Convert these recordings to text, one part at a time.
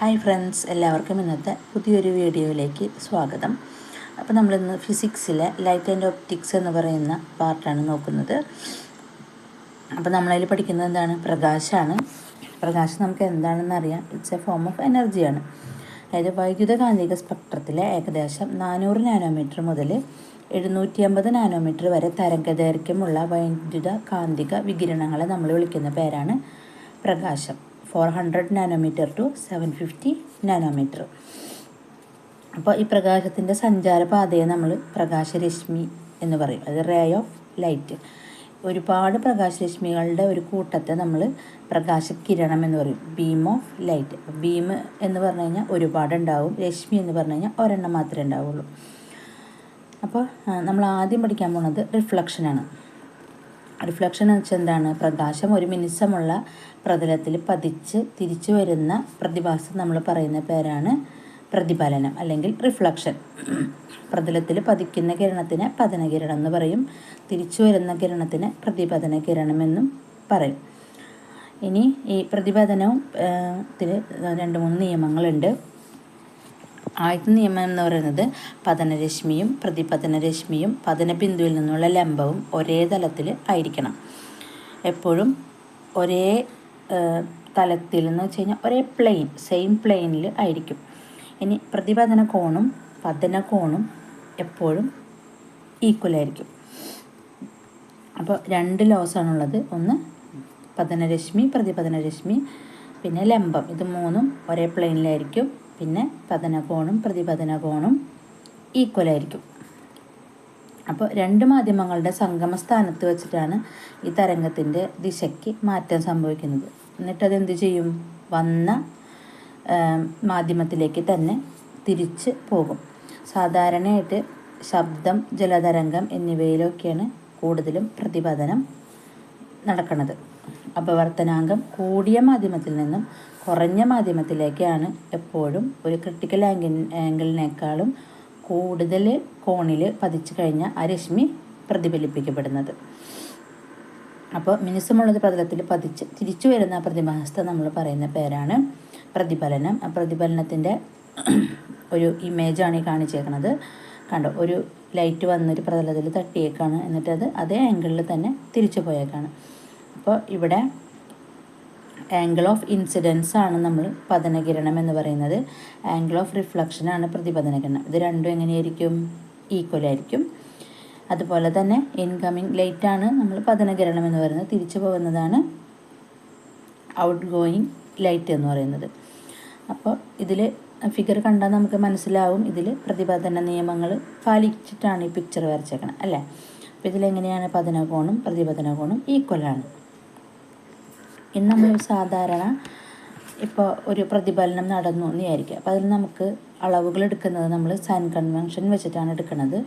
Hi friends, എല്ലാവർക്കും ഇന്നത്തെ പുതിയൊരു വീഡിയോയിലേക്ക് സ്വാഗതം. അപ്പോൾ നമ്മളിന്ന് ഫിസിക്സിലെ ലൈറ്റ് ആൻഡ് ഒപ്റ്റിക്സ് എന്ന് പറയുന്ന പാർട്ടാണ് നോക്കുന്നത്. അപ്പോൾ നമ്മളതിൽ പഠിക്കുന്നത് എന്താണ്? പ്രകാശമാണ്. പ്രകാശം നമുക്ക് എന്താണെന്ന് അറിയാം. ഇറ്റ്സ് എ ഫോം ഓഫ് എനർജിയാണ്. അതായത് വൈദ്യുതകാന്തിക സ്പെക്ട്രത്തിലെ ഏകദേശം 400 നാനോമീറ്റർ മുതൽ 750 നാനോമീറ്റർ വരെ തരംഗദൈർഘ്യമുള്ള വൈദ്യുത കാന്തിക വികിരണങ്ങളെ നമ്മൾ വിളിക്കുന്ന പേരാണ് പ്രകാശം. 400 നാനോമീറ്റർ ടു 750 നാനോമീറ്റർ. അപ്പോൾ ഈ പ്രകാശത്തിൻ്റെ സഞ്ചാരപാതയെ നമ്മൾ പ്രകാശരശ്മി എന്ന് പറയും. അത് റേ ഓഫ് ലൈറ്റ്. ഒരുപാട് പ്രകാശരശ്മികളുടെ ഒരു കൂട്ടത്തെ നമ്മൾ പ്രകാശകിരണം എന്ന് പറയും, ബീം ഓഫ് ലൈറ്റ്. ബീം എന്ന് പറഞ്ഞു കഴിഞ്ഞാൽ ഒരുപാടുണ്ടാവും, രശ്മി എന്ന് പറഞ്ഞു കഴിഞ്ഞാൽ ഒരെണ്ണം മാത്രമേ ഉണ്ടാവുള്ളൂ. അപ്പോൾ നമ്മൾ ആദ്യം പഠിക്കാൻ പോകുന്നത് റിഫ്ലക്ഷനാണ്. റിഫ്ലക്ഷൻ എന്ന് വെച്ചാൽ എന്താണ്? പ്രകാശം ഒരു മിനുസമുള്ള പ്രതലത്തിൽ പതിച്ച് തിരിച്ചു വരുന്ന പ്രതിഭാസം നമ്മൾ പറയുന്ന പേരാണ് പ്രതിഫലനം അല്ലെങ്കിൽ റിഫ്ലക്ഷൻ. പ്രതലത്തിൽ പതിക്കുന്ന കിരണത്തിന് പതനകിരണം എന്ന് പറയും, തിരിച്ചു വരുന്ന കിരണത്തിന് പ്രതിപതന കിരണം എന്നും പറയും. ഇനി ഈ പ്രതിപതനവും ത്തിന് 2-3 നിയമങ്ങളുണ്ട്. ആദ്യത്തെ നിയമം എന്ന് പറയുന്നത് പതനരശ്മിയും പ്രതിപതനരശ്മിയും പതനബിന്ദുവിൽ നിന്നുള്ള ലംബവും ഒരേ തലത്തിൽ ആയിരിക്കണം. എപ്പോഴും ഒരേ തലത്തിൽ എന്ന് വെച്ച് കഴിഞ്ഞാൽ ഒരേ പ്ലെയിൻ, സെയിം പ്ലെയിനിൽ ആയിരിക്കും. ഇനി പ്രതിപതന കോണും പതന കോണും എപ്പോഴും ഈക്വലായിരിക്കും. അപ്പോൾ 2 ലോസാണുള്ളത്. ഒന്ന് പതനരശ്മി, പ്രതിപതനരശ്മി, പിന്നെ ലംബം. ഇത് 3ഉം ഒരേ പ്ലെയിനിലായിരിക്കും. പിന്നെ പതനകോണും പ്രതിപതനകോണും ഈക്വലായിരിക്കും. അപ്പോൾ 2 മാധ്യമങ്ങളുടെ സംഗമസ്ഥാനത്ത് വെച്ചിട്ടാണ് ഈ തരംഗത്തിൻ്റെ ദിശയ്ക്ക് മാറ്റം സംഭവിക്കുന്നത്. എന്നിട്ടത് എന്ത് ചെയ്യും? വന്ന മാധ്യമത്തിലേക്ക് തന്നെ തിരിച്ച് പോകും. സാധാരണയായിട്ട് ശബ്ദം, ജലതരംഗം എന്നിവയിലൊക്കെയാണ് കൂടുതലും പ്രതിപതനം നടക്കുന്നത്. അപവർത്തനാങ്കം കൂടിയ മാധ്യമത്തിൽ നിന്നും കുറഞ്ഞ മാധ്യമത്തിലേക്കാണ് എപ്പോഴും ഒരു ക്രിട്ടിക്കൽ ആംഗിളിനേക്കാളും കൂടുതൽ കോണിൽ പതിച്ചു കഴിഞ്ഞാൽ ആ രശ്മി പ്രതിഫലിപ്പിക്കപ്പെടുന്നത്. അപ്പോൾ മിനുസമുള്ളത് പ്രതലത്തിൽ പതിച്ച് തിരിച്ചു വരുന്ന പ്രതിഭാസത്തെ നമ്മൾ പറയുന്ന പേരാണ് പ്രതിഫലനം. ആ പ്രതിഫലനത്തിൻ്റെ ഒരു ഇമേജാണ് ഈ കാണിച്ചേക്കുന്നത്. കണ്ടോ, ഒരു ലൈറ്റ് വന്നൊരു പ്രതലത്തിൽ തട്ടിയേക്കാണ്, എന്നിട്ടത് അതേ ആംഗിളിൽ തന്നെ തിരിച്ചു പോയേക്കാണ്. അപ്പോൾ ഇവിടെ ആംഗിൾ ഓഫ് ഇൻസിഡൻസ് ആണ് നമ്മൾ പതനകിരണം എന്ന് പറയുന്നത്. ആംഗിൾ ഓഫ് റിഫ്ലക്ഷനാണ് പ്രതിപതനകിരണം. ഇത് രണ്ടും എങ്ങനെയായിരിക്കും? ഈക്വലായിരിക്കും. അതുപോലെ തന്നെ ഇൻകമിങ് ലൈറ്റാണ് നമ്മൾ പതനകിരണം എന്ന് പറയുന്നത്. തിരിച്ചു പോകുന്നതാണ് ഔട്ട് ഗോയിങ് ലൈറ്റ് എന്ന് പറയുന്നത്. അപ്പോൾ ഇതിൽ ഫിഗർ കണ്ടാൽ നമുക്ക് മനസ്സിലാവും, ഇതിൽ പ്രതിപതന നിയമങ്ങൾ പാലിച്ചിട്ടാണ് ഈ പിക്ചർ വരച്ചേക്കണം, അല്ലേ? അപ്പോൾ ഇതിലെങ്ങനെയാണ് പതനകോണും പ്രതിപതനകോണും ഈക്വലാണ്. ഇനി നമ്മൾ സാധാരണ ഇപ്പോൾ ഒരു പ്രതിഫലനം നടന്നു എന്ന് വിചാരിക്കുക. അപ്പോൾ അതിൽ നമുക്ക് അളവുകൾ എടുക്കുന്നത് നമ്മൾ സൈൻ കൺവെൻഷൻ വെച്ചിട്ടാണ് എടുക്കുന്നത്.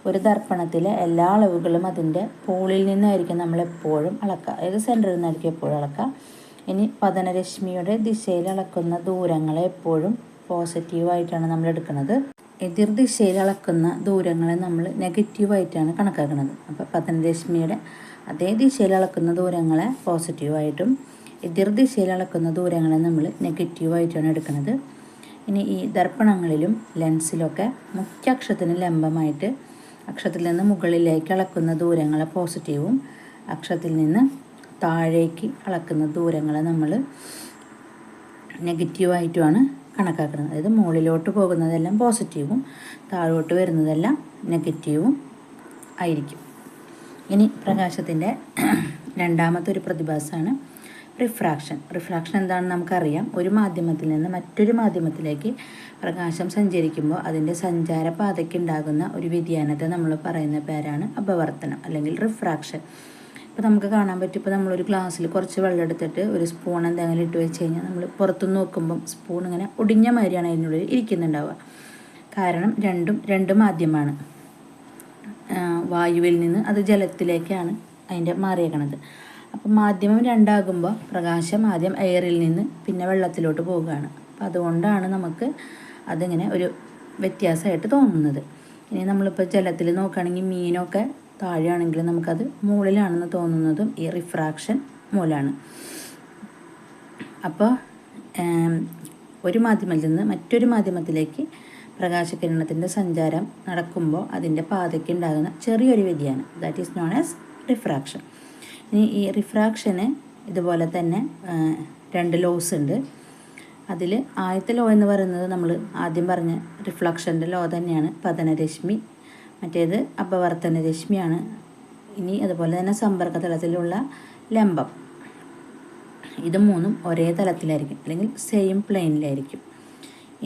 ഒരു ദർപ്പണത്തിലെ എല്ലാ അളവുകളും അതിൻ്റെ പോളിൽ നിന്നായിരിക്കും നമ്മളെപ്പോഴും അളക്കുക, അതായത് സെൻറ്ററിൽ നിന്നായിരിക്കും എപ്പോഴും അളക്കുക. ഇനി പതനരശ്മിയുടെ ദിശയിൽ അളക്കുന്ന ദൂരങ്ങളെ എപ്പോഴും പോസിറ്റീവായിട്ടാണ് നമ്മൾ എടുക്കുന്നത്. എതിർ ദിശയിൽ അളക്കുന്ന ദൂരങ്ങളെ നമ്മൾ നെഗറ്റീവായിട്ടാണ് കണക്കാക്കുന്നത്. അപ്പോൾ പതനരശ്മിയുടെ അതേ ദിശയിൽ അളക്കുന്ന ദൂരങ്ങളെ പോസിറ്റീവായിട്ടും എതിർ ദിശയിൽ അളക്കുന്ന ദൂരങ്ങളെ നമ്മൾ നെഗറ്റീവായിട്ടാണ് എടുക്കുന്നത്. ഇനി ഈ ദർപ്പണങ്ങളിലും ലെൻസിലൊക്കെ മുഖ്യ അക്ഷത്തിന് ലംബമായിട്ട് അക്ഷത്തിൽ നിന്ന് മുകളിലേക്ക് അളക്കുന്ന ദൂരങ്ങളെ പോസിറ്റീവും അക്ഷത്തിൽ നിന്ന് താഴേക്ക് അളക്കുന്ന ദൂരങ്ങളെ നമ്മൾ നെഗറ്റീവായിട്ടുമാണ് കണക്കാക്കുന്നത്. അതായത് മുകളിലോട്ട് പോകുന്നതെല്ലാം പോസിറ്റീവും താഴോട്ട് വരുന്നതെല്ലാം നെഗറ്റീവും ആയിരിക്കും. ഇനി പ്രകാശത്തിൻ്റെ രണ്ടാമത്തെ ഒരു പ്രതിഭാസമാണ് റിഫ്രാക്ഷൻ. റിഫ്രാക്ഷൻ എന്താണെന്ന് നമുക്കറിയാം. ഒരു മാധ്യമത്തിൽ നിന്ന് മറ്റൊരു മാധ്യമത്തിലേക്ക് പ്രകാശം സഞ്ചരിക്കുമ്പോൾ അതിൻ്റെ സഞ്ചാരപാതയ്ക്ക് ഉണ്ടാകുന്ന ഒരു വ്യതിയാനത്തെ നമ്മൾ പറയുന്ന പേരാണ് അപവർത്തനം അല്ലെങ്കിൽ റിഫ്രാക്ഷൻ. ഇപ്പോൾ നമുക്ക് കാണാൻ പറ്റും, ഇപ്പോൾ നമ്മളൊരു ഗ്ലാസ്സിൽ കുറച്ച് വെള്ളം എടുത്തിട്ട് ഒരു സ്പൂൺ എന്തെങ്കിലും ഇട്ട് വെച്ച് കഴിഞ്ഞാൽ നമ്മൾ പുറത്തുനിന്ന് നോക്കുമ്പം സ്പൂൺ ഇങ്ങനെ ഒടിഞ്ഞ മാതിരിയാണ് അതിനുള്ളിൽ ഇരിക്കുന്നുണ്ടാവുക. കാരണം രണ്ട് മാധ്യമമാണ്. വായുവിൽ നിന്ന് അത് ജലത്തിലേക്കാണ് അതിൻ്റെ മാറിയേക്കണത്. അപ്പം മാധ്യമം 2ആകുമ്പോൾ പ്രകാശം ആദ്യം എയറിൽ നിന്ന് പിന്നെ വെള്ളത്തിലോട്ട് പോവുകയാണ്. അപ്പം അതുകൊണ്ടാണ് നമുക്ക് അതിങ്ങനെ ഒരു വ്യത്യാസമായിട്ട് തോന്നുന്നത്. ഇനി നമ്മളിപ്പോൾ ജലത്തിൽ നോക്കുകയാണെങ്കിൽ മീനൊക്കെ താഴെയാണെങ്കിൽ നമുക്കത് മുകളിലാണെന്ന് തോന്നുന്നതും ഈ റിഫ്രാക്ഷൻ മൂലമാണ്. അപ്പോൾ ഒരു മാധ്യമത്തിൽ നിന്ന് മറ്റൊരു മാധ്യമത്തിലേക്ക് പ്രകാശകിരണത്തിൻ്റെ സഞ്ചാരം നടക്കുമ്പോൾ അതിൻ്റെ പാതയ്ക്ക് ഉണ്ടാകുന്ന ചെറിയൊരു വ്യതിയാനം, that is known as refraction. ഇനി ഈ റിഫ്രാക്ഷന് ഇതുപോലെ തന്നെ 2 ലോസ് ഉണ്ട്. അതിൽ ആദ്യത്തെ ലോ എന്ന് പറയുന്നത് നമ്മൾ ആദ്യം പറഞ്ഞ റിഫ്ലക്ഷൻ്റെ ലോ തന്നെയാണ്, പതനരശ്മി. മറ്റേത് അപവർത്തന രശ്മിയാണ്. ഇനി അതുപോലെ തന്നെ സമ്പർക്ക തലത്തിലുള്ള ലംബം, ഇത് മൂന്നും ഒരേ തലത്തിലായിരിക്കും, അല്ലെങ്കിൽ സെയിം പ്ലെയിനിലായിരിക്കും.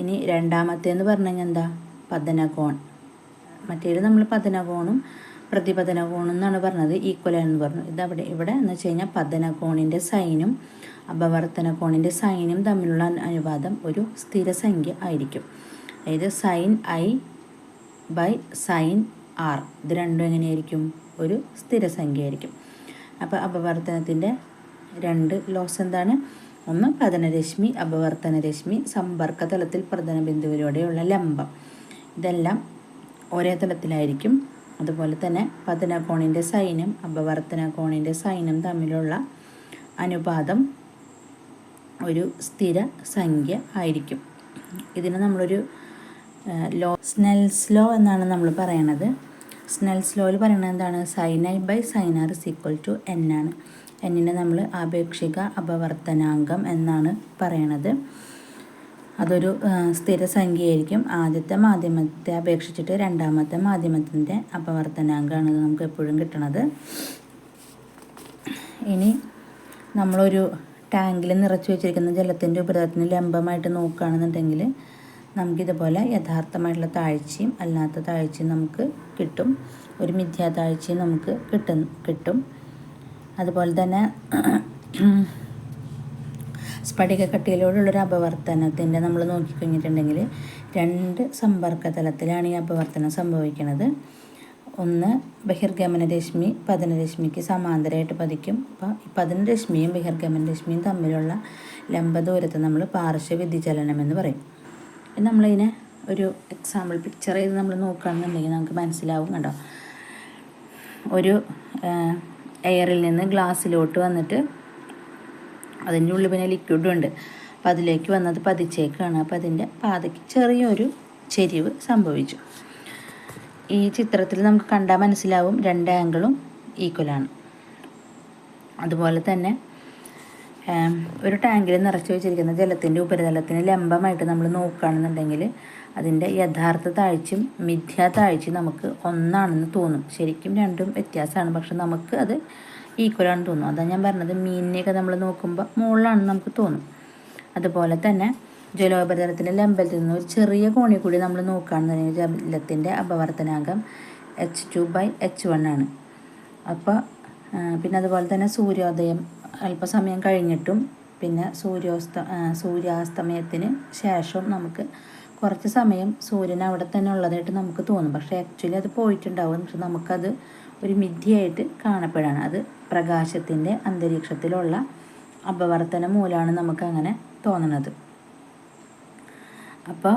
ഇനി രണ്ടാമത്തേന്ന് പറഞ്ഞു കഴിഞ്ഞാൽ എന്താ, പതനകോൺ. മറ്റേത് നമ്മൾ പതനകോണും പ്രതിപതനകോണും എന്നാണ് പറഞ്ഞത്, ഈക്വലാണെന്ന് പറഞ്ഞു. ഇവിടെ എന്ന് വെച്ച് കഴിഞ്ഞാൽ പതനകോണിൻ്റെ സൈനും അപവർത്തന കോണിൻ്റെ സൈനും തമ്മിലുള്ള അനുപാതം ഒരു സ്ഥിരസംഖ്യ ആയിരിക്കും. അതായത് sine i by sine r, ഇത് രണ്ടും എങ്ങനെയായിരിക്കും, ഒരു സ്ഥിരസംഖ്യ ആയിരിക്കും. അപ്പോൾ അപവർത്തനത്തിൻ്റെ 2 ലോസ് എന്താണ്, ഒന്ന് പതനരശ്മി, അപവർത്തനരശ്മി, സമ്പർക്ക തലത്തിൽ പ്രതല ബിന്ദുവിലൂടെയുള്ള ലംബം, ഇതെല്ലാം ഒരേ തലത്തിലായിരിക്കും. അതുപോലെ തന്നെ പതനകോണിൻ്റെ സൈനും അപവർത്തന കോണിൻ്റെ സൈനും തമ്മിലുള്ള അനുപാതം ഒരു സ്ഥിര സംഖ്യ ആയിരിക്കും. ഇതിന് നമ്മളൊരു ലോ, സ്നെൽസ് ലോ എന്നാണ് നമ്മൾ പറയണത്. സ്നെൽസ് ലോയിൽ പറയുന്നത് എന്താണ്, sine i by sine r is equal to n ആണ്. എന്നിനെ നമ്മൾ ആപേക്ഷിക അപവർത്തനാങ്കം എന്നാണ് പറയണത്. അതൊരു സ്ഥിരസംഖ്യയായിരിക്കും. ആദ്യത്തെ മാധ്യമത്തെ അപേക്ഷിച്ചിട്ട് രണ്ടാമത്തെ മാധ്യമത്തിൻ്റെ അപവർത്തനാങ്കമാണ് നമുക്ക് എപ്പോഴും കിട്ടണത്. ഇനി നമ്മളൊരു ടാങ്കിൽ നിറച്ച് വെച്ചിരിക്കുന്ന ജലത്തിൻ്റെ ഉപരിതലത്തിന് ലംബമായിട്ട് നോക്കുകയാണെന്നുണ്ടെങ്കിൽ നമുക്കിതുപോലെ യഥാർത്ഥമായിട്ടുള്ള താഴ്ചയും അല്ലാത്ത താഴ്ചയും നമുക്ക് കിട്ടും. ഒരു മിഥ്യാ താഴ്ചയും നമുക്ക് കിട്ടും. അതുപോലെ തന്നെ സ്ഫടികക്കട്ടിയിലൂടെയുള്ളൊരു അപവർത്തനത്തിൻ്റെ നമ്മൾ നോക്കിക്കഴിഞ്ഞിട്ടുണ്ടെങ്കിൽ 2 സമ്പർക്ക തലത്തിലാണ് ഈ അപവർത്തനം സംഭവിക്കുന്നത്. ഒന്ന് ബഹിർഗമന രശ്മി പതനരശ്മിക്ക് സമാന്തരമായിട്ട് പതിക്കും. അപ്പോൾ ഈ പതനരശ്മിയും ബഹിർഗമന രശ്മിയും തമ്മിലുള്ള ലംബദൂരത്തെ നമ്മൾ പാർശ്വ വ്യതിചലനം എന്ന് പറയും. നമ്മളതിനെ ഒരു എക്സാമ്പിൾ പിക്ചർ ചെയ്ത് നമ്മൾ നോക്കുകയാണെന്നുണ്ടെങ്കിൽ നമുക്ക് മനസ്സിലാവും. കണ്ടോ, ഒരു എയറിൽ നിന്ന് ഗ്ലാസ്സിലോട്ട് വന്നിട്ട് അതിൻ്റെ ഉള്ളിൽ പിന്നെ ലിക്വിഡും ഉണ്ട്. അപ്പോൾ അതിലേക്ക് വന്നത് പതിച്ചേക്കാണ്. അപ്പോൾ അതിൻ്റെ പാതയ്ക്ക് ചെറിയൊരു ചെരിവ് സംഭവിച്ചു. ഈ ചിത്രത്തിൽ നമുക്ക് കണ്ടാൽ മനസ്സിലാവും 2 ആംഗിളും ഈക്വലാണ്. അതുപോലെ തന്നെ ഒരു ടാങ്കിൽ നിറച്ച് വെച്ചിരിക്കുന്ന ജലത്തിൻ്റെ ഉപരിതലത്തിന് ലംബമായിട്ട് നമ്മൾ നോക്കുകയാണെന്നുണ്ടെങ്കിൽ അതിൻ്റെ യഥാർത്ഥ താഴ്ചയും മിഥ്യാ താഴ്ചയും നമുക്ക് ഒന്നാണെന്ന് തോന്നും. ശരിക്കും രണ്ടും വ്യത്യാസമാണ്, പക്ഷെ നമുക്ക് അത് ഈക്വലാണെന്ന് തോന്നും. അതാണ് ഞാൻ പറഞ്ഞത്, മീനിനെയൊക്കെ നമ്മൾ നോക്കുമ്പോൾ മുകളിലാണെന്ന് നമുക്ക് തോന്നും. അതുപോലെ തന്നെ ജലോപരിതലത്തിൻ്റെ ലംബത്തിൽ നിന്ന് ഒരു ചെറിയ കോണിൽ കൂടി നമ്മൾ നോക്കുകയാണെന്നുണ്ടെങ്കിൽ ജലത്തിൻ്റെ അപവർത്തനാങ്കം H2/H1 ആണ്. അപ്പോൾ പിന്നെ അതുപോലെ തന്നെ സൂര്യോദയം അല്പസമയം കഴിഞ്ഞിട്ടും പിന്നെ സൂര്യാസ്തമയത്തിന് ശേഷവും നമുക്ക് കുറച്ച് സമയം സൂര്യൻ അവിടെ തന്നെ ഉള്ളതായിട്ട് നമുക്ക് തോന്നും. പക്ഷേ ആക്ച്വലി അത് പോയിട്ടുണ്ടാവും. പക്ഷെ നമുക്കത് ഒരു മിഥ്യയായിട്ട് കാണപ്പെടാണ്. അത് പ്രകാശത്തിൻ്റെ അന്തരീക്ഷത്തിലുള്ള അപവർത്തനം മൂലമാണ് നമുക്കങ്ങനെ തോന്നുന്നത്. അപ്പോൾ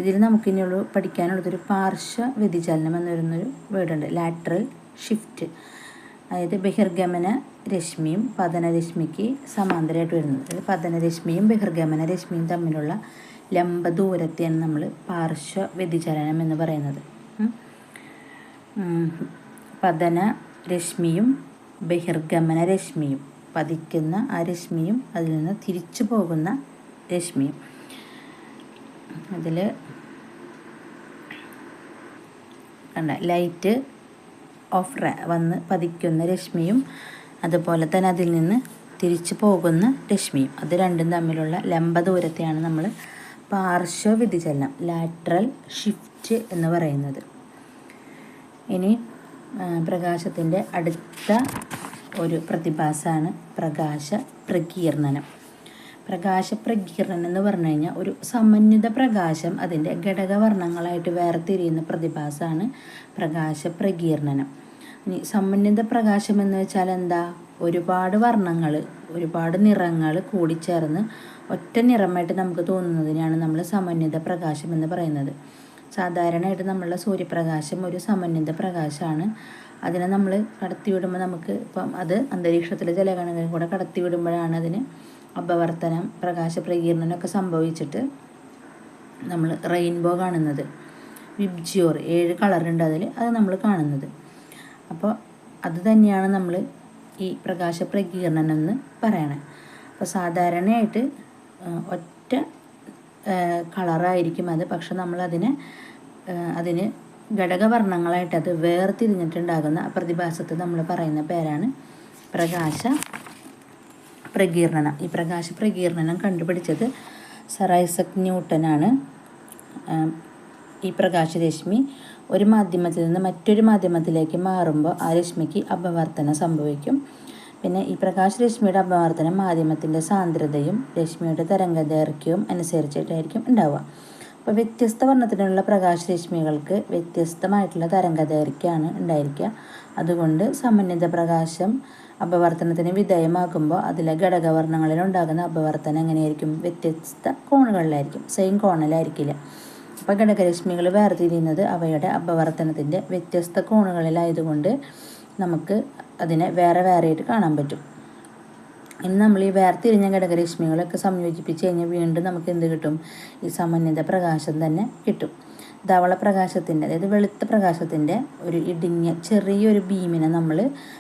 ഇതിൽ നമുക്കിനിയുള്ള പഠിക്കാനുള്ളതൊരു പാർശ്വ വ്യതിചലനം എന്ന് പറയുന്നൊരു വേർഡുണ്ട്, ലാറ്ററൽ ഷിഫ്റ്റ്. അതായത് ബഹിർഗമന രശ്മിയും പതനരശ്മിക്ക് സമാന്തരമായിട്ട് വരുന്നത്. അതായത് പതനരശ്മിയും ബഹിർഗമന രശ്മിയും തമ്മിലുള്ള ലംബ ദൂരത്തെയാണ് നമ്മൾ പാർശ്വ വ്യതിചലനം എന്ന് പറയുന്നത്. പതന രശ്മിയും ബഹിർഗമന രശ്മിയും, പതിക്കുന്ന ആ രശ്മിയും അതിൽ നിന്ന് തിരിച്ചു പോകുന്ന രശ്മിയും, അതിൽ കണ്ട ലൈറ്റ് ഓഫ് വന്ന് പതിക്കുന്ന രശ്മിയും അതുപോലെ തന്നെ അതിൽ നിന്ന് തിരിച്ചു പോകുന്ന രശ്മിയും, അത് രണ്ടും തമ്മിലുള്ള ലംബ ദൂരത്തെയാണ് നമ്മൾ പാർശ്വ വ്യതിചലനം, ലാറ്ററൽ ഷിഫ്റ്റ് എന്ന് പറയുന്നത്. ഇനി പ്രകാശത്തിൻ്റെ അടുത്ത ഒരു പ്രതിഭാസമാണ് പ്രകാശ പ്രകീർണനം. പ്രകാശപ്രകീർണനം എന്ന് പറഞ്ഞു കഴിഞ്ഞാൽ ഒരു സമന്വിത പ്രകാശം അതിൻ്റെ ഘടകവർണ്ണങ്ങളായിട്ട് വേർതിരിയുന്ന പ്രതിഭാസമാണ് പ്രകാശപ്രകീർണനം. ഇനി സമന്വിത പ്രകാശം എന്ന് വെച്ചാൽ എന്താ, ഒരുപാട് വർണ്ണങ്ങൾ, ഒരുപാട് നിറങ്ങൾ കൂടിച്ചേർന്ന് ഒറ്റ നിറമായിട്ട് നമുക്ക് തോന്നുന്നതിനാണ് നമ്മൾ സമന്വിത പ്രകാശം എന്ന് പറയുന്നത്. സാധാരണയായിട്ട് നമ്മളുടെ സൂര്യപ്രകാശം ഒരു സമന്വിത പ്രകാശമാണ്. അതിനെ നമ്മൾ കടത്തിവിടുമ്പോൾ നമുക്ക് ഇപ്പം അത് അന്തരീക്ഷത്തിലെ ജലകണങ്ങളിൽ കൂടെ കടത്തിവിടുമ്പോഴാണ് അതിന് അപവർത്തനം, പ്രകാശ പ്രകീർണനമൊക്കെ സംഭവിച്ചിട്ട് നമ്മൾ റെയിൻബോ കാണുന്നത്. വിബ്ജിയോർ 7 കളറുണ്ട് അതിൽ, അത് നമ്മൾ കാണുന്നത്. അപ്പോൾ അത് തന്നെയാണ് നമ്മൾ ഈ പ്രകാശ പ്രകീർണനം എന്ന് പറയണത്. അപ്പോൾ സാധാരണയായിട്ട് ഒറ്റ കളറായിരിക്കും അത്, പക്ഷെ അതിന് ഘടകവർണ്ണങ്ങളായിട്ട് അത് വേർതിരിഞ്ഞിട്ടുണ്ടാകുന്ന പ്രതിഭാസത്തെ നമ്മൾ പറയുന്ന പേരാണ് പ്രകാശ പ്രകീർണനം. ഈ പ്രകാശ പ്രകീർണനം കണ്ടുപിടിച്ചത് സർ ഐസക് ന്യൂട്ടനാണ്. ഈ പ്രകാശരശ്മി ഒരു മാധ്യമത്തിൽ നിന്ന് മറ്റൊരു മാധ്യമത്തിലേക്ക് മാറുമ്പോൾ ആ രശ്മിക്ക് അപവർത്തനം സംഭവിക്കും. പിന്നെ ഈ പ്രകാശരശ്മിയുടെ അപവർത്തനം മാധ്യമത്തിൻ്റെ സാന്ദ്രതയും രശ്മിയുടെ തരംഗദൈർഘ്യവും അനുസരിച്ചിട്ടായിരിക്കും ഉണ്ടാവുക. അപ്പോൾ വ്യത്യസ്ത വർണ്ണത്തിനുള്ള പ്രകാശരശ്മികൾക്ക് വ്യത്യസ്തമായിട്ടുള്ള തരംഗദൈർഘ്യമാണ് ഉണ്ടായിരിക്കുക. അതുകൊണ്ട് സമന്വിത പ്രകാശം അപവർത്തനത്തിന് വിധേയമാകുമ്പോൾ അതിലെ ഘടകവർണ്ണങ്ങളിൽ ഉണ്ടാകുന്ന അപവർത്തനം എങ്ങനെയായിരിക്കും? വ്യത്യസ്ത കോണുകളിലായിരിക്കും, സെയിം കോണിലായിരിക്കില്ല. അപ്പോൾ ഘടകരശ്മികൾ വേർതിരിയുന്നത് അവയുടെ അപവർത്തനത്തിൻ്റെ വ്യത്യസ്ത കോണുകളിലായതുകൊണ്ട് നമുക്ക് അതിനെ വേറെ ആയിട്ട് കാണാൻ പറ്റും. ഇനി നമ്മൾ ഈ വേർതിരിഞ്ഞ ഘടകരശ്മികളൊക്കെ സംയോജിപ്പിച്ച് കഴിഞ്ഞാൽ വീണ്ടും നമുക്ക് എന്ത് കിട്ടും? ഈ സമന്വിത പ്രകാശം തന്നെ കിട്ടും. ധവള പ്രകാശത്തിൻ്റെ, അതായത് വെളുത്ത പ്രകാശത്തിൻ്റെ ഒരു ഇടുങ്ങിയ ചെറിയൊരു ബീമിനെ നമ്മൾ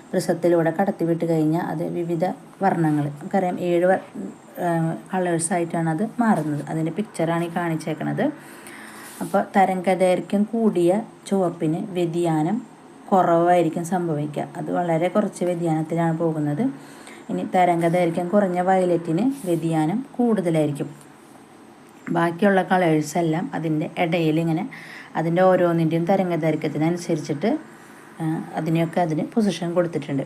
പ്രിസത്തിലൂടെ കടത്തിവിട്ട് കഴിഞ്ഞാൽ അത് വിവിധ വർണ്ണങ്ങൾ, നമുക്കറിയാം 7 കളേഴ്സായിട്ടാണ് അത് മാറുന്നത്. അതിൻ്റെ പിക്ചറാണ് ഈ കാണിച്ചേക്കണത്. അപ്പോൾ തരംഗദൈർഘ്യം കൂടിയ ചുവപ്പിന് വ്യതിയാനം കുറവായിരിക്കും സംഭവിക്കുക, അത് വളരെ കുറച്ച് വ്യതിയാനത്തിലാണ് പോകുന്നത്. ഇനി തരംഗദൈർഘ്യം കുറഞ്ഞ വയലറ്റിന് വ്യതിയാനം കൂടുതലായിരിക്കും. ബാക്കിയുള്ള കളേഴ്സെല്ലാം അതിൻ്റെ ഇടയിൽ ഇങ്ങനെ അതിൻ്റെ ഓരോന്നിൻ്റെയും തരംഗദൈർഘ്യത്തിനനുസരിച്ചിട്ട് അതിന് പൊസിഷൻ കൊടുത്തിട്ടുണ്ട്.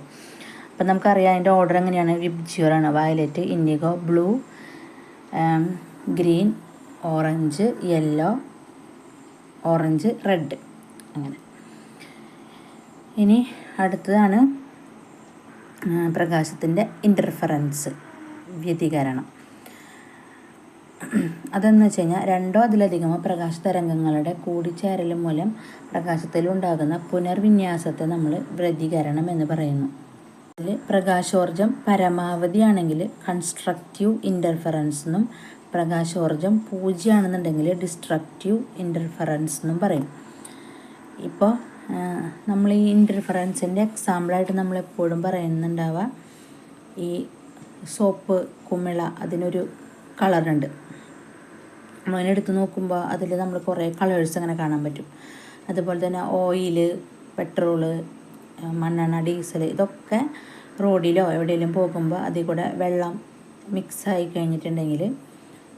അപ്പം നമുക്കറിയാം അതിൻ്റെ ഓർഡർ എങ്ങനെയാണ്? വിബ്ജിയോറാണ്. Violet, indigo, blue, green, orange, yellow, orange, red, അങ്ങനെ. ഇനി അടുത്തതാണ് പ്രകാശത്തിൻ്റെ ഇൻ്റർഫറൻസ്, വ്യതികരണം. അതെന്ന് വെച്ച് കഴിഞ്ഞാൽ 2 അതിലധികമോ പ്രകാശ തരംഗങ്ങളുടെ കൂടിച്ചേരൽ മൂലം പ്രകാശത്തിലുണ്ടാകുന്ന പുനർവിന്യാസത്തെ നമ്മൾ വ്യതികരണം എന്ന് പറയുന്നു. അതിൽ പ്രകാശോർജം പരമാവധിയാണെങ്കിൽ കൺസ്ട്രക്റ്റീവ് ഇൻ്റർഫറൻസ് എന്നും പ്രകാശോർജം 0 ആണെന്നുണ്ടെങ്കിൽ ഡിസ്ട്രക്റ്റീവ് ഇൻ്റർഫറൻസ് എന്നും പറയും. ഇപ്പോൾ നമ്മൾ ഈ ഇൻ്റർഫറൻസിൻ്റെ എക്സാമ്പിളായിട്ട് നമ്മളെപ്പോഴും പറയുന്നുണ്ടാവുക ഈ സോപ്പ്, കുമിള, അതിനൊരു കളറുണ്ട്. നമ്മളതിനെടുത്ത് നോക്കുമ്പോൾ അതിൽ നമ്മൾ കുറേ കളേഴ്സ് അങ്ങനെ കാണാൻ പറ്റും. അതുപോലെ തന്നെ ഓയില്, പെട്രോള്, മണ്ണെണ്ണ, ഡീസൽ, ഇതൊക്കെ റോഡിലോ എവിടെയെങ്കിലും പോകുമ്പോൾ അതിൽ കൂടെ വെള്ളം മിക്സായി കഴിഞ്ഞിട്ടുണ്ടെങ്കിൽ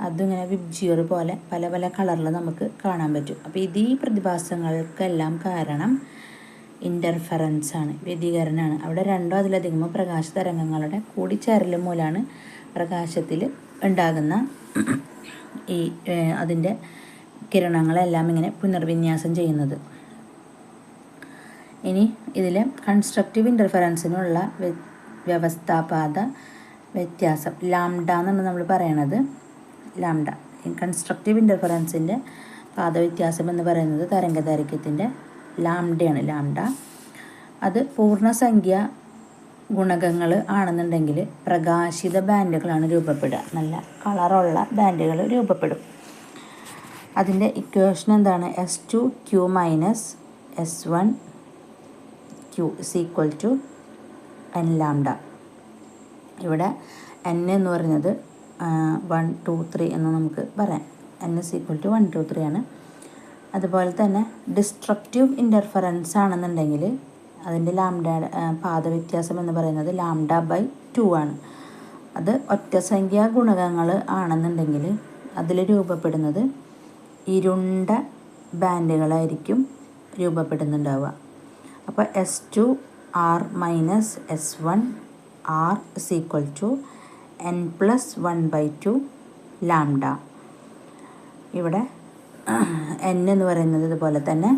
അതിങ്ങനെ വിബ്ജിയോർ പോലെ പല പല കളറിൽ നമുക്ക് കാണാൻ പറ്റും. അപ്പോൾ ഈ പ്രതിഭാസങ്ങൾക്കെല്ലാം കാരണം ഇൻ്റർഫറൻസാണ്, വ്യതികരണമാണ്. അവിടെ 2 അതിലധികമോ പ്രകാശ തരംഗങ്ങളുടെ കൂടിച്ചേരൽ മൂലമാണ് പ്രകാശത്തിൽ ഉണ്ടാകുന്ന ഈ അതിൻ്റെ കിരണങ്ങളെല്ലാം ഇങ്ങനെ പുനർവിന്യാസം ചെയ്യുന്നത്. ഇനി ഇതിൽ കൺസ്ട്രക്റ്റീവ് ഇൻ്റർഫറൻസിനുള്ള വ്യവസ്ഥാപാത വ്യത്യാസം ലാംഡ എന്നാണ് നമ്മൾ പറയണത്. ലാംഡ കൺസ്ട്രക്റ്റീവ് ഇൻ്റർഫറൻസിൻ്റെ പാദവ്യത്യാസം എന്ന് പറയുന്നത് തരംഗദൈർഘ്യത്തിൻ്റെ ലാംഡയാണ്. ലാംഡ അത് പൂർണ്ണസംഖ്യ ഗുണകങ്ങൾ ആണെന്നുണ്ടെങ്കിൽ പ്രകാശിത ബാൻഡുകളാണ് രൂപപ്പെടുക, നല്ല കളറുള്ള ബാൻഡുകൾ രൂപപ്പെടും. അതിൻ്റെ ഇക്വേഷൻ എന്താണ്? S2Q - S1Q = n lambda. ഇവിടെ n എന്ന് പറയുന്നത് 1, 2, 3 എന്ന് നമുക്ക് പറയാം. n = 1, 2, 3 ആണ്. അതുപോലെ തന്നെ ഡിസ്ട്രക്റ്റീവ് ഇൻ്റർഫറൻസ് ആണെന്നുണ്ടെങ്കിൽ അതിൻ്റെ ലാംഡയുടെ പാദവ്യത്യാസം എന്ന് പറയുന്നത് λ/2 ആണ്. അത് ഒറ്റസംഖ്യാ ഗുണകങ്ങൾ ആണെന്നുണ്ടെങ്കിൽ അതിൽ രൂപപ്പെടുന്നത് ഇരുണ്ട ബാൻഡുകളായിരിക്കും രൂപപ്പെടുന്നുണ്ടാവുക. അപ്പോൾ S2R - S1 R = n+1/2 lambda. ഇവിടെ n എന്ന് പറയുന്നത് ഇതുപോലെ തന്നെ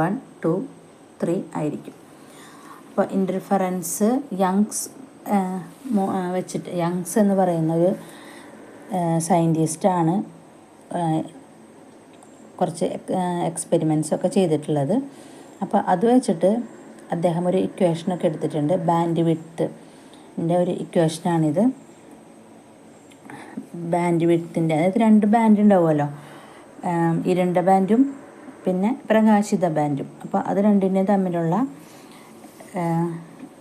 1, 2, 3 ആയിരിക്കും. അപ്പോൾ ഇൻ്റർഫറൻസ് യങ്സ് എന്ന് പറയുന്ന ഒരു സയൻറ്റിസ്റ്റാണ് കുറച്ച് എക്സ്പെരിമെൻറ്റ്സ് ഒക്കെ ചെയ്തിട്ടുള്ളത്. അപ്പോൾ അത് വെച്ചിട്ട് അദ്ദേഹം ഒരു ഇക്വേഷനൊക്കെ എടുത്തിട്ടുണ്ട്. ബാൻഡ് വിഡ്ത്തിൻ്റെ ഒരു ഇക്വേഷനാണിത്. ബാൻഡ് വിഡ്ത്തിൻ്റെ, അതായത് 2 ബാൻഡ് ഉണ്ടാവുമല്ലോ, ഇരുണ്ട ബാൻഡും പിന്നെ പ്രകാശിത ബാൻഡും. അപ്പോൾ അത് രണ്ടിൻ്റെയും തമ്മിലുള്ള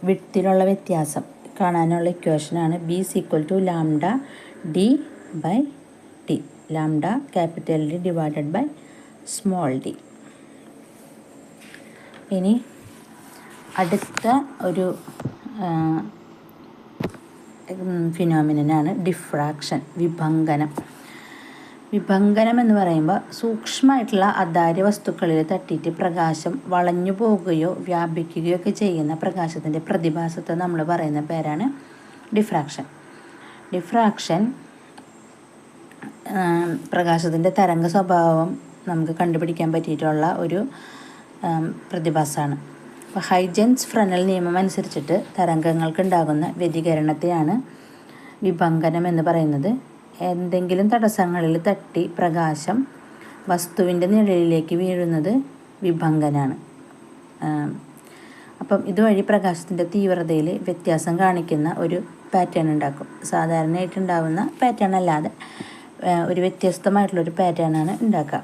വിഡ്ത്തിലുള്ള വ്യത്യാസം കാണാനുള്ള ഇക്വേഷനാണ് B = λ/d/t, lambda capital D divided by small d. ഇനി അടുത്ത ഒരു ഫിനോമിനനാണ് ഡിഫ്രാക്ഷൻ, വിഭങ്കനം. വിഭങ്കനം എന്ന് പറയുമ്പോൾ സൂക്ഷ്മമായിട്ടുള്ള അധാര്യ വസ്തുക്കളിൽ തട്ടിയിട്ട് പ്രകാശം വളഞ്ഞു പോവുകയോ വ്യാപിക്കുകയോ ഒക്കെ ചെയ്യുന്ന പ്രകാശത്തിൻ്റെ പ്രതിഭാസത്തെ നമ്മൾ പറയുന്ന പേരാണ് ഡിഫ്രാക്ഷൻ. ഡിഫ്രാക്ഷൻ പ്രകാശത്തിൻ്റെ തരംഗ സ്വഭാവം നമുക്ക് കണ്ടുപിടിക്കാൻ പറ്റിയിട്ടുള്ള ഒരു പ്രതിഭാസമാണ്. അപ്പോൾ ഹൈജൻസ് ഫ്രെനൽ നിയമം അനുസരിച്ചിട്ട് തരംഗങ്ങൾക്കുണ്ടാകുന്ന വ്യതികരണത്തെയാണ് വിഭങ്കനം എന്ന് പറയുന്നത്. എന്തെങ്കിലും തടസ്സങ്ങളിൽ തട്ടി പ്രകാശം വസ്തുവിൻ്റെ നിഴലിലേക്ക് വീഴുന്നത് വിഭങ്കനാണ്. അപ്പം ഇതുവഴി പ്രകാശത്തിൻ്റെ തീവ്രതയിൽ വ്യത്യാസം കാണിക്കുന്ന ഒരു പാറ്റേൺ ഉണ്ടാക്കും. സാധാരണയായിട്ടുണ്ടാകുന്ന പാറ്റേൺ അല്ലാതെ ഒരു വ്യത്യസ്തമായിട്ടുള്ളൊരു പാറ്റേണാണ് ഉണ്ടാക്കുക.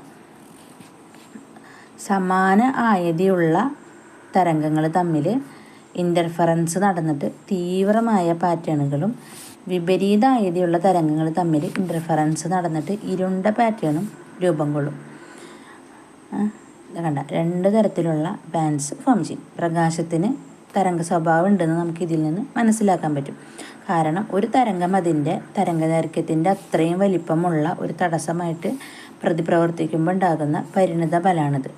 സമാന ആയതിയുള്ള തരംഗങ്ങൾ തമ്മിൽ ഇൻ്റർഫറൻസ് നടന്നിട്ട് തീവ്രമായ പാറ്റേണുകളും വിപരീത ആയതിയുള്ള തരംഗങ്ങൾ തമ്മിൽ ഇൻ്റർഫറൻസ് നടന്നിട്ട് ഇരുണ്ട പാറ്റേണും രൂപം കൊള്ളും. കണ്ട, 2 തരത്തിലുള്ള ബാൻഡ്സ് ഫോം ചെയ്യും. പ്രകാശത്തിന് തരംഗ സ്വഭാവം ഉണ്ടെന്ന് നമുക്ക് ഇതിൽ നിന്ന് മനസ്സിലാക്കാൻ പറ്റും. കാരണം ഒരു തരംഗം അതിൻ്റെ തരംഗദൈർഘ്യത്തിൻ്റെ അത്രയും വലിപ്പമുള്ള ഒരു തടസ്സമായിട്ട് പ്രതിപ്രവർത്തിക്കുമ്പോൾ ഉണ്ടാകുന്ന പരിണിത ഫലമാണിത്.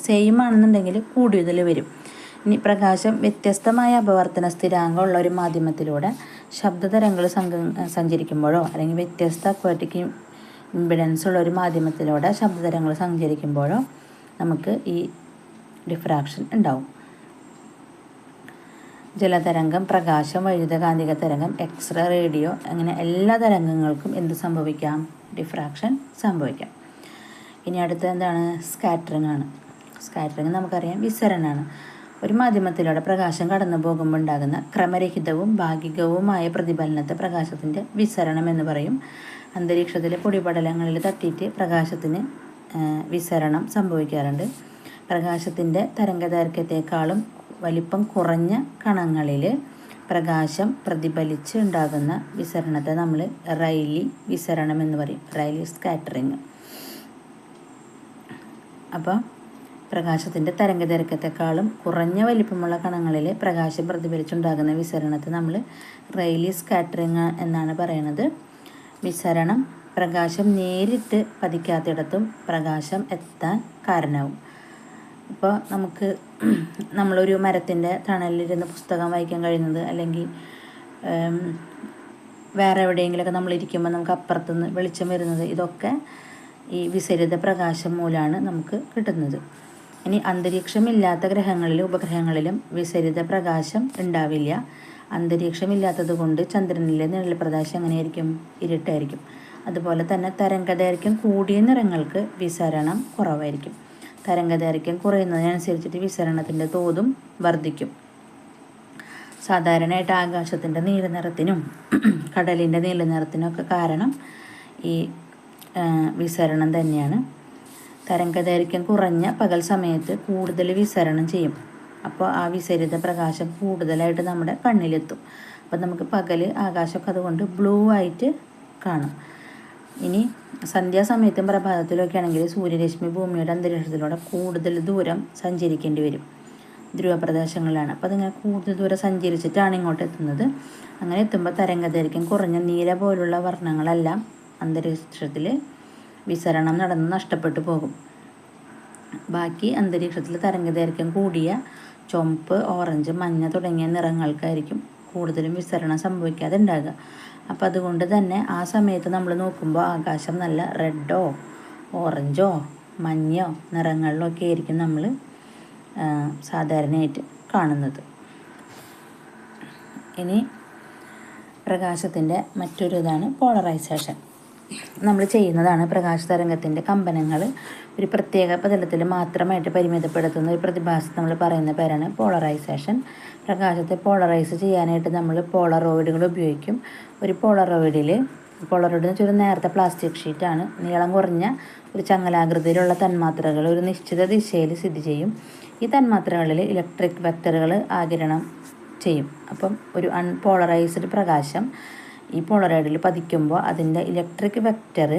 സെയിം ആണെന്നുണ്ടെങ്കിൽ കൂടുതൽ വരും. ഇനി പ്രകാശം വ്യത്യസ്തമായ അപവർത്തന സ്ഥിരാങ്കമുള്ള ഒരു മാധ്യമത്തിലൂടെ ശബ്ദതരംഗങ്ങൾ സഞ്ചരിക്കുമ്പോഴോ അല്ലെങ്കിൽ വ്യത്യസ്ത അക്വാറ്റിക് ഇമ്പിഡൻസ് ഉള്ള ഒരു മാധ്യമത്തിലൂടെ ശബ്ദതരംഗങ്ങൾ സഞ്ചരിക്കുമ്പോഴോ നമുക്ക് ഈ ഡിഫ്രാക്ഷൻ ഉണ്ടാവും. ജലതരംഗം, പ്രകാശം, വൈദ്യുതകാന്തിക തരംഗം, എക്സ്റേ, റേഡിയോ, അങ്ങനെ എല്ലാ തരംഗങ്ങൾക്കും എന്ത് സംഭവിക്കാം? ഡിഫ്രാക്ഷൻ സംഭവിക്കാം. ഇനി അടുത്ത എന്താണ്? സ്കാറ്ററിംഗ് ആണ്. സ്കാറ്ററിംഗ് നമുക്കറിയാം വിസരണമാണ്. ഒരു മാധ്യമത്തിലൂടെ പ്രകാശം കടന്നു പോകുമ്പോൾ ഉണ്ടാകുന്ന ക്രമരഹിതവും ഭാഗികവുമായ പ്രതിഫലനത്തെ പ്രകാശത്തിൻ്റെ വിസരണം എന്ന് പറയും. അന്തരീക്ഷത്തിലെ പൊടിപടലങ്ങളിൽ തട്ടിയിട്ട് പ്രകാശത്തിന് വിസരണം സംഭവിക്കാറുണ്ട്. പ്രകാശത്തിൻ്റെ തരംഗദൈർഘ്യത്തെക്കാളും വലിപ്പം കുറഞ്ഞ കണങ്ങളിൽ പ്രകാശം പ്രതിഫലിച്ച് ഉണ്ടാകുന്ന വിസരണത്തെ നമ്മൾ റൈലി വിസരണം എന്ന് പറയും, റൈലി സ്കാറ്ററിങ്. അപ്പോൾ പ്രകാശത്തിൻ്റെ തരംഗദൈർഘ്യത്തെക്കാളും കുറഞ്ഞ വലിപ്പമുള്ള കണങ്ങളിൽ പ്രകാശം പ്രതിഫലിച്ചുണ്ടാകുന്ന വിസരണത്തെ നമ്മൾ റൈലി സ്കാറ്ററിങ് എന്നാണ് പറയുന്നത്. വിസരണം പ്രകാശം നേരിട്ട് പതിക്കാത്തിടത്തും പ്രകാശം എത്താൻ കാരണമാവും. ഇപ്പോൾ നമുക്ക് നമ്മളൊരു മരത്തിൻ്റെ തണലിലിരുന്ന് പുസ്തകം വായിക്കാൻ കഴിയുന്നത്, അല്ലെങ്കിൽ വേറെ എവിടെയെങ്കിലുമൊക്കെ നമ്മളിരിക്കുമ്പോൾ നമുക്ക് അപ്പുറത്തുനിന്ന് വെളിച്ചം വരുന്നത്, ഇതൊക്കെ ഈ വിസരിത പ്രകാശം മൂലമാണ് നമുക്ക് കിട്ടുന്നത്. ഇനി അന്തരീക്ഷമില്ലാത്ത ഗ്രഹങ്ങളിലും ഉപഗ്രഹങ്ങളിലും വിസരിത പ്രകാശം ഉണ്ടാവില്ല. അന്തരീക്ഷമില്ലാത്തത് കൊണ്ട് ചന്ദ്രനിലെ നിഴൽ പ്രകാശം എങ്ങനെയായിരിക്കും? ഇരുട്ടായിരിക്കും. അതുപോലെ തന്നെ തരംഗദൈർഘ്യം കൂടിയ നിറങ്ങൾക്ക് വിസരണം കുറവായിരിക്കും. തരംഗദൈർഘ്യം കുറയുന്നതിനനുസരിച്ചിട്ട് വിസരണത്തിൻ്റെ തോതും വർദ്ധിക്കും. സാധാരണയായിട്ട് ആകാശത്തിൻ്റെ നീല നിറത്തിനും കടലിൻ്റെ നീല നിറത്തിനൊക്കെ കാരണം ഈ വിസരണം തന്നെയാണ്. തരംഗദൈർഘ്യം കുറഞ്ഞ പകൽ സമയത്ത് കൂടുതൽ വിസരണം ചെയ്യും. അപ്പോൾ ആ വിസരിത പ്രകാശം കൂടുതലായിട്ട് നമ്മുടെ കണ്ണിലെത്തും. അപ്പോൾ നമുക്ക് പകൽ ആകാശമൊക്കെ അതുകൊണ്ട് ബ്ലൂ ആയിട്ട് കാണും. ഇനി സന്ധ്യാസമയത്തും പ്രഭാതത്തിലൊക്കെ ആണെങ്കിൽ സൂര്യരശ്മി ഭൂമിയുടെ അന്തരീക്ഷത്തിലൂടെ കൂടുതൽ ദൂരം സഞ്ചരിക്കേണ്ടി വരും. ധ്രുവപ്രദേശങ്ങളിലാണ്. അപ്പോൾ അതിങ്ങനെ കൂടുതൽ ദൂരം സഞ്ചരിച്ചിട്ടാണ് ഇങ്ങോട്ട് എത്തുന്നത്. അങ്ങനെ എത്തുമ്പോൾ തരംഗദൈർഘ്യം കുറഞ്ഞ നീല പോലുള്ള വർണ്ണങ്ങളെല്ലാം അന്തരീക്ഷത്തിൽ വിസരണം നടന്ന് നഷ്ടപ്പെട്ടു പോകും. ബാക്കി അന്തരീക്ഷത്തിൽ തരംഗദൈർഘ്യം കൂടിയ ചുവപ്പ്, ഓറഞ്ച്, മഞ്ഞ തുടങ്ങിയ നിറങ്ങൾക്കായിരിക്കും കൂടുതലും വിസരണം സംഭവിക്കാതെ ഉണ്ടാകുക. അപ്പോൾ അതുകൊണ്ട് തന്നെ ആ സമയത്ത് നമ്മൾ നോക്കുമ്പോൾ ആകാശം നല്ല റെഡോ ഓറഞ്ചോ മഞ്ഞോ നിറങ്ങളിലൊക്കെ ആയിരിക്കും നമ്മൾ സാധാരണയായിട്ട് കാണുന്നത്. ഇനി പ്രകാശത്തിൻ്റെ മറ്റൊരു ഇതാണ് പോളറൈസേഷൻ. നമ്മൾ ചെയ്യുന്നതാണ് പ്രകാശ തരംഗത്തിൻ്റെ കമ്പനങ്ങൾ ഒരു പ്രത്യേക പ്രതലത്തിൽ മാത്രമായിട്ട് പരിമിതപ്പെടുത്തുന്ന ഒരു പ്രതിഭാസം നമ്മൾ പറയുന്ന പേരാണ് പോളറൈസേഷൻ. പ്രകാശത്തെ പോളറൈസ് ചെയ്യാനായിട്ട് നമ്മൾ പോളറോയിഡുകൾ ഉപയോഗിക്കും. ഒരു പോളറോയിഡിൽ പോളറോയിഡ് എന്ന് വെച്ചാൽ ഒരു നേരത്തെ പ്ലാസ്റ്റിക് ഷീറ്റാണ്. നീളം കുറഞ്ഞ ഒരു ചങ്ങലാകൃതിയിലുള്ള തന്മാത്രകൾ ഒരു നിശ്ചിത ദിശയിൽ സ്ഥിതി ചെയ്യും. ഈ തന്മാത്രകളിൽ ഇലക്ട്രിക് വെക്ടറുകൾ ആഗിരണം ചെയ്യും. അപ്പം ഒരു അൺപോളറൈസ്ഡ് പ്രകാശം ഈ പോളറോയിഡിൽ പതിക്കുമ്പോൾ അതിൻ്റെ ഇലക്ട്രിക് വെക്ടർ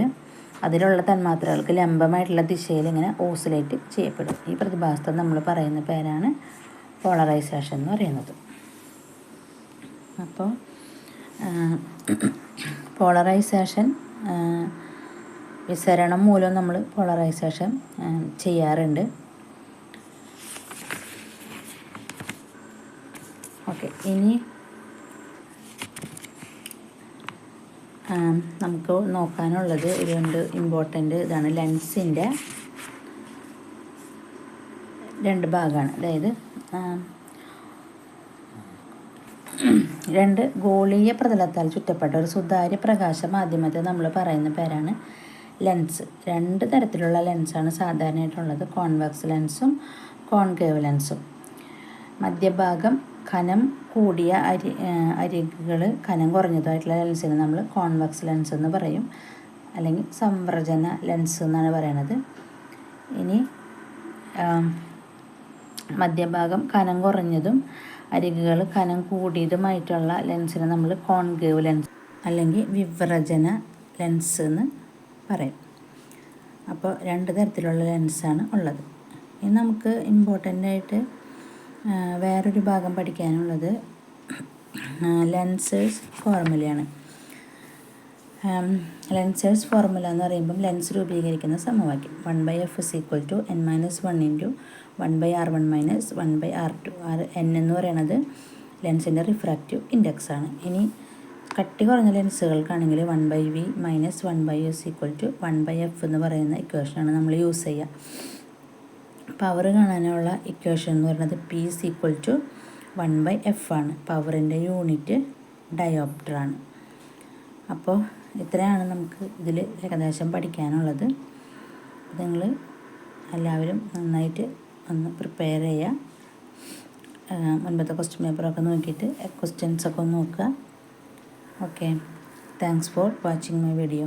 അതിലുള്ള തന്മാത്രകൾക്ക് ലംബമായിട്ടുള്ള ദിശയിൽ ഇങ്ങനെ ഓസിലേറ്റ് ചെയ്യപ്പെടും. ഈ പ്രതിഭാസത്തെ നമ്മൾ പറയുന്ന പേരാണ് പോളറൈസേഷൻ എന്ന് പറയുന്നത്. അപ്പോൾ പോളറൈസേഷൻ വിസരണം മൂലം നമ്മൾ പോളറൈസേഷൻ ചെയ്യാറുണ്ട്. ഓക്കെ, ഇനി നമുക്ക് നോക്കാനുള്ളത് രണ്ട് ഇമ്പോർട്ടൻ്റ് ഇതാണ്. ലെൻസിൻ്റെ രണ്ട് ഭാഗമാണ്. അതായത് രണ്ട് ഗോളീയ പ്രതലത്താൽ ചുറ്റപ്പെട്ട ഒരു സുതാര്യ പ്രകാശ മാധ്യമത്തെ നമ്മൾ പറയുന്ന പേരാണ് ലെൻസ്. രണ്ട് തരത്തിലുള്ള ലെൻസാണ് സാധാരണയായിട്ടുള്ളത്, കോൺവെക്സ് ലെൻസും കോൺകേവ് ലെൻസും. മധ്യഭാഗം കനം കൂടിയ അരികുകൾ കനം കുറഞ്ഞതായിട്ടുള്ള ലെൻസിന് നമ്മൾ കോൺവെക്സ് ലെൻസ് എന്ന് പറയും, അല്ലെങ്കിൽ സംവ്രജന ലെൻസ് എന്നാണ് പറയണത്. ഇനി മധ്യഭാഗം കനം കുറഞ്ഞതും അരികുകൾ കനം കൂടിയതുമായിട്ടുള്ള ലെൻസിനെ നമ്മൾ കോൺകേവ് ലെൻസ് അല്ലെങ്കിൽ വിവ്രജന ലെൻസ് എന്ന് പറയും. അപ്പോൾ രണ്ട് തരത്തിലുള്ള ലെൻസാണ് ഉള്ളത്. ഇനി നമുക്ക് ഇമ്പോർട്ടൻ്റായിട്ട് വേറൊരു ഭാഗം പഠിക്കാനുള്ളത് ലെൻസേഴ്സ് ഫോർമുലയാണ്. ലെൻസേഴ്സ് ഫോർമുല എന്ന് പറയുമ്പം ലെൻസ് രൂപീകരിക്കുന്ന സമവാക്യം 1/f = n-1 × 1/r1 - 1/r2. n എന്ന് പറയുന്നത് ലെൻസിൻ്റെ റിഫ്രാക്റ്റീവ് ഇൻഡെക്സ് ആണ്. ഇനി കട്ടി കുറഞ്ഞ ലെൻസുകൾക്കാണെങ്കിൽ 1/v - 1/s = 1/f എന്ന് പറയുന്ന ഇക്വേഷനാണ് നമ്മൾ യൂസ് ചെയ്യുക. പവർ കാണാനുള്ള ഇക്വേഷൻ എന്ന് പറയുന്നത് P = 1/f ആണ്. പവറിൻ്റെ യൂണിറ്റ് ഡയോപ്റ്ററാണ്. അപ്പോൾ ഇത്രയാണ് നമുക്ക് ഇതിൽ ഏകദേശം പഠിക്കാനുള്ളത്. നിങ്ങൾ എല്ലാവരും നന്നായിട്ട് ഒന്ന് പ്രിപ്പയർ ചെയ്യുക. മുൻപത്തെ ക്വസ്റ്റ്യൻ പേപ്പറൊക്കെ നോക്കിയിട്ട് ക്വസ്റ്റ്യൻസൊക്കെ ഒന്ന് നോക്കുക. Okay, thanks for watching my video.